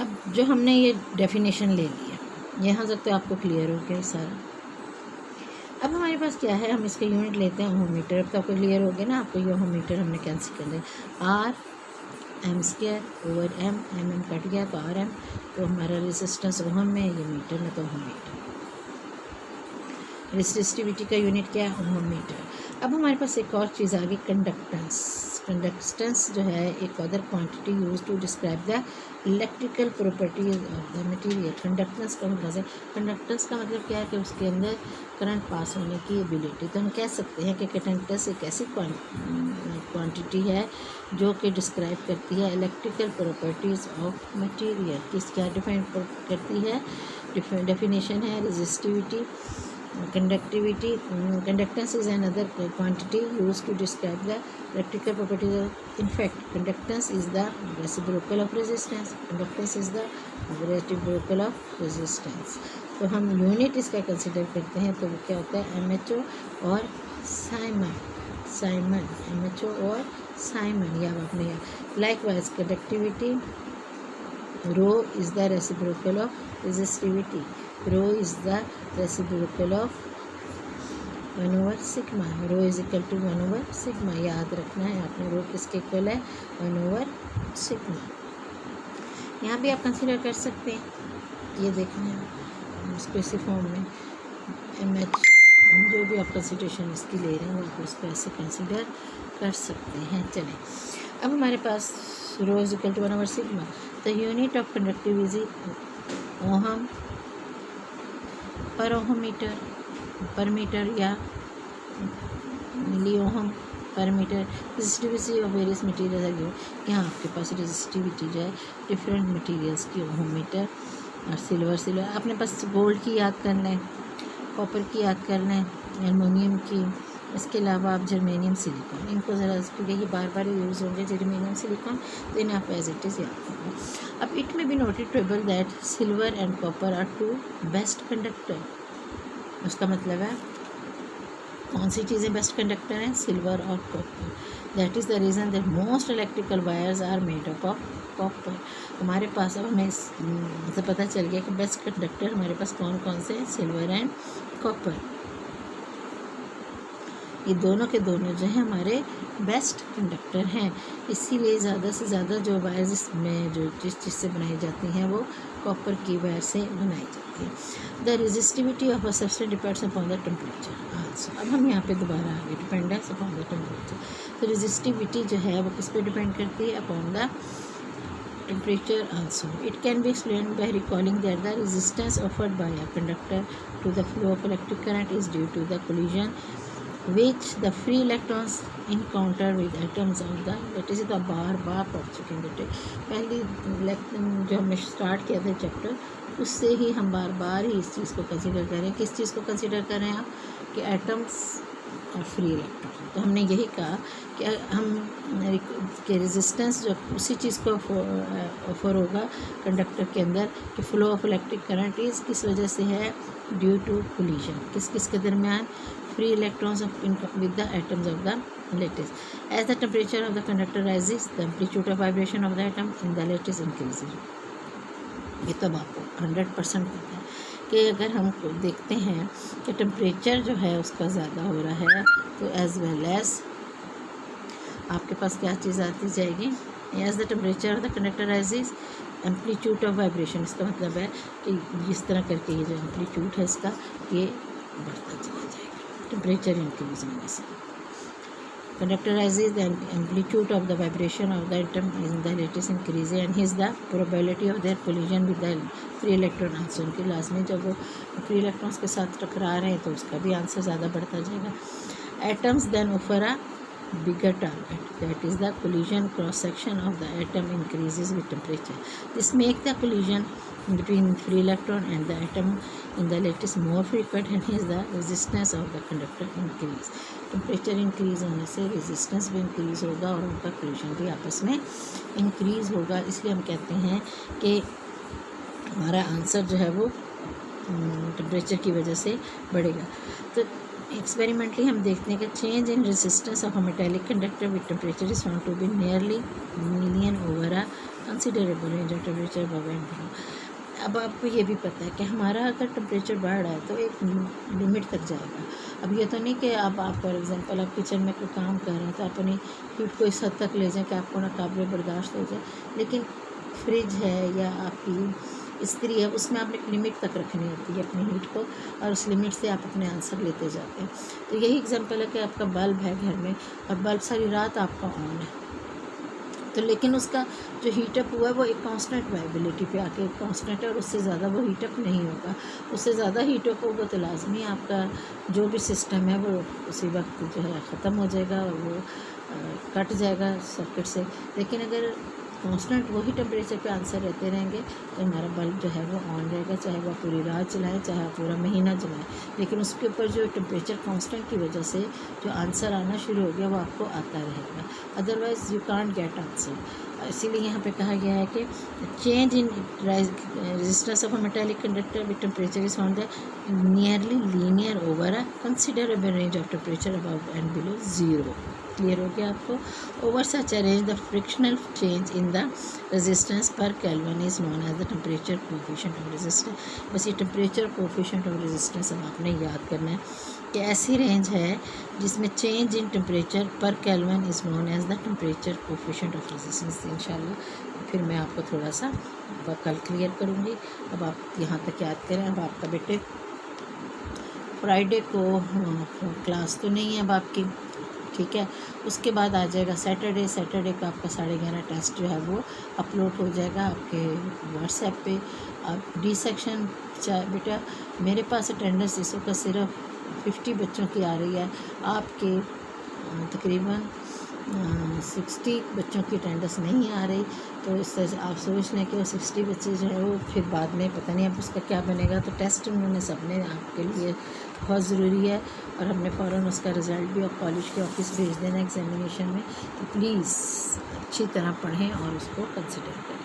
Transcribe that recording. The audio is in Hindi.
अब जो हमने ये डेफिनेशन ले लिया, यहाँ तक तो आपको क्लियर हो गया सारा। अब हमारे पास क्या है, हम इसके यूनिट लेते हैं ओम मीटर। अब तो आपको क्लियर हो गया ना, आपको ये ओम मीटर हमने कैंसिल कर दिया। R M square over M, M cut गया तो आर एम, तो हमारा रेजिस्टेंस ओम में, ये मीटर में तो ओम मीटर। रेजिस्टिविटी का यूनिट क्या है, ओम मीटर। अब हमारे पास एक और चीज़ आ गई, कंडक्टेंस। कंडक्टेंस जो है एक other quantity use to describe the electrical properties of the material. Conductance का मतलब, कंडक्टेंस का मतलब क्या है कि उसके अंदर करंट पास होने की एबिलिटी। तो हम कह सकते हैं कि कंडक्टेंस एक ऐसी क्वांटिटी है जो कि डिस्क्राइब करती है इलेक्ट्रिकल प्रॉपर्टीज़ ऑफ मटेरियल। किस क्या डिफाइन करती है, डेफिनेशन है resistivity, conductivity. Conductance is another quantity used to describe the electrical properties of, in fact, conductance is the reciprocal of resistance. Conductance is the reciprocal of resistance. तो हम यूनिट इसका कंसिडर करते हैं तो वो क्या होता है, MHO और साइमन। साइमन, MHO और साइमन, या आपने likewise conductivity, rho is the reciprocal of resistivity. Rho is the reciprocal of 1/सिग्मा। रो इज इक्वल टू 1/सिग्मा, याद रखना है आपने, रो किसके इक्वल है, 1/सिग्मा। यहाँ भी आप कंसीडर कर सकते हैं, ये देखना है उसको इसी फॉर्म में, MH जो भी आप कंसिडरेशन इसकी ले रहे हैं आप उसको ऐसे कंसीडर कर सकते हैं। चलें, अब हमारे पास रो इज इक्वल टू 1/सिग्मा। The unit of conductivity ohm per ohm metre, per metre या milli ohm per metre. Resistivity of various material है, यहाँ आपके पास रेजिस्टिविटी जो है डिफरेंट मटेरियल्स की ओहम मीटर। और सिल्वर अपने पास गोल्ड की याद करना है, कॉपर की याद करना है, एलुमिनियम की, इसके अलावा आप जर्मेनियम सिलिकॉन, इनको ज़रा क्योंकि ये बार बार यूज़ होंगे जर्मेनियम सिलिकॉन, तो इन्हें आप एज इट इज़ याद करना। अब it may be notable that silver and copper are to best conductor. उसका मतलब है कौन सी चीज़ें बेस्ट कंडक्टर हैं, सिल्वर और copper. That is the reason that most electrical wires are made up of copper. हमारे पास अब हमें से पता चल गया कि बेस्ट कंडक्टर हमारे पास कौन कौन से हैं, सिल्वर एंड कॉपर। ये दोनों के दोनों जो है हमारे बेस्ट कंडक्टर हैं, इसीलिए ज़्यादा से ज़्यादा जो वायर्स में जो जिस चीज़ से बनाई जाती हैं वो कॉपर की वायर से बनाई जाती है। The resistivity of a substance depends upon the temperature also. अब हम यहाँ पे दोबारा आगे, डिपेंडेंस अपॉन द टेम्परेचर। तो रेजिस्टिविटी जो है वो किस पे डिपेंड करती है, upon the temperature also. It can be explained by recalling that the resistance offered by a conductor to the flow of electric current is due to the collision which the free electrons encounter with atoms of the, that is the बार पढ़ चुके हैं बेटे, पहली जो हमने स्टार्ट किया था चैप्टर उससे ही हम बार बार ही इस चीज़ को कंसिडर करें। किस चीज़ को कंसिडर कर रहे हैं आप, कि एटम्स और फ्री इलेक्ट्रॉन। तो हमने यही कहा कि हम के रेजिस्टेंस जो उसी चीज़ को ऑफर होगा कंडक्टर के अंदर कि फ्लो ऑफ इलेक्ट्रिक करंट इस किस वजह से है, ड्यू टू कोलिजन किस किस के दरमियान, free electrons with the atoms of the lattice. As the temperature of the conductor rises the amplitude of vibration of the atom in the lattice increases. ये तब आपको 100% पता है कि अगर हम देखते हैं कि टेम्परेचर जो है उसका ज़्यादा हो रहा है तो एज वेल एज आपके पास क्या चीज़ आती जाएगी, as the temperature of the conductor rises amplitude of vibration. इसका मतलब है कि जिस तरह करके ये जो एम्पलीट्यूड है इसका ये बढ़ता चला जाएगा टेम्परेचर इंक्रीज होने से। Conductor rises, the amplitude of the vibration of the atom in the lattice increases and hence the probability of their collision with the free electron also। उनके लास्ट में जब वो फ्री इलेक्ट्रॉन्स के साथ टकरा रहे हैं तो उसका भी आंसर ज़्यादा बढ़ता जाएगा। Atoms then offer a bigger target, that is the collision cross section of the atom increases with temperature. This make the collision between free electron and the atom in the lattice more frequent and hence the resistance of the conductor increase। Temperature increase होने से रेजिस्टेंस भी इंक्रीज़ होगा और उनका कोलिजन भी आपस में इंक्रीज़ होगा। इसलिए हम कहते हैं कि हमारा आंसर जो है वो टेम्परेचर की वजह से बढ़ेगा। तो एक्सपेरिमेंटली हम देखते हैं कि change in resistance of a metallic conductor with temperature is found to be nearly मिलियन over a considerable range of temperature above and below. अब आपको ये भी पता है कि हमारा अगर टेम्परेचर बढ़ रहा है तो एक लिमिट तक जाएगा। अब ये तो नहीं कि अब आप फॉर एग्जांपल आप किचन में कोई काम कर रहे हैं तो अपनी हीट को इस हद तक ले जाएं कि आपको नाकाबिल बर्दाश्त हो जाए, लेकिन फ्रिज है या आपकी इस्त्री है उसमें आपने एक लिमिट तक रखनी होती है अपनी हीट को, और उस लिमिट से आप अपने आंसर लेते जाते हैं। तो यही एग्जांपल है कि आपका बल्ब है घर में और बल्ब सारी रात आपका ऑन है, तो लेकिन उसका जो हीटअप हुआ है वो एक कांस्टेंट वाइबिलिटी पे आके कांस्टेंट है और उससे ज़्यादा वो हीटअप नहीं होगा। उससे ज़्यादा हीटअप होगा तो लाजमी आपका जो भी सिस्टम है वो उसी वक्त जो है ख़त्म हो जाएगा और वो कट जाएगा सर्किट से। लेकिन अगर कांस्टेंट वही टेम्परेचर पे आंसर रहते रहेंगे तो हमारा बल्ब जो है वो ऑन रहेगा, चाहे वह पूरी रात चलाए चाहे पूरा महीना चलाए, लेकिन उसके ऊपर जो टेम्परेचर कांस्टेंट की वजह से जो आंसर आना शुरू हो गया वो आपको आता रहेगा, otherwise you can't get answer. इसीलिए यहाँ पे कहा गया है कि change in resistance of a metallic conductor with temperature is found nearly linear over a considerable range of temperature above and below zero. Clear हो गया आपको? Over such a range the fractional change in the resistance per kelvin is known as the temperature coefficient of resistance. बस ये टेम्परेचर कोफिशिएंट ऑफ रेजिस्टेंस अब आपने याद करना है कि ऐसी रेंज है जिसमें change in temperature per kelvin is known as the temperature coefficient of resistance. इंशाल्लाह फिर मैं आपको थोड़ा सा कल क्लियर करूँगी। अब आप यहाँ तक याद करें। अब आपका बेटे फ्राइडे को क्लास तो नहीं है अब आपकी, ठीक है। उसके बाद आ जाएगा सैटरडे का आपका 11:30 टेस्ट जो है वो अपलोड हो जाएगा आपके व्हाट्सएप पे। आप डी सेक्शन बेटा मेरे पास अटेंडेंस इस वक्त सिर्फ 50 बच्चों की आ रही है, आपके तकरीबन 60 बच्चों की अटेंडेंस नहीं आ रही, तो इस तरह से आप सोच लें कि वो 60 बच्चे जो है वो फिर बाद में पता नहीं अब उसका क्या बनेगा। तो टेस्ट उन्होंने सबने आपके लिए बहुत ज़रूरी है और हमने फ़ौरन उसका रिज़ल्ट भी और कॉलेज के ऑफिस भेज देना एग्जामिनेशन में। तो प्लीज़ अच्छी तरह पढ़ें और उसको कंसिडर करें।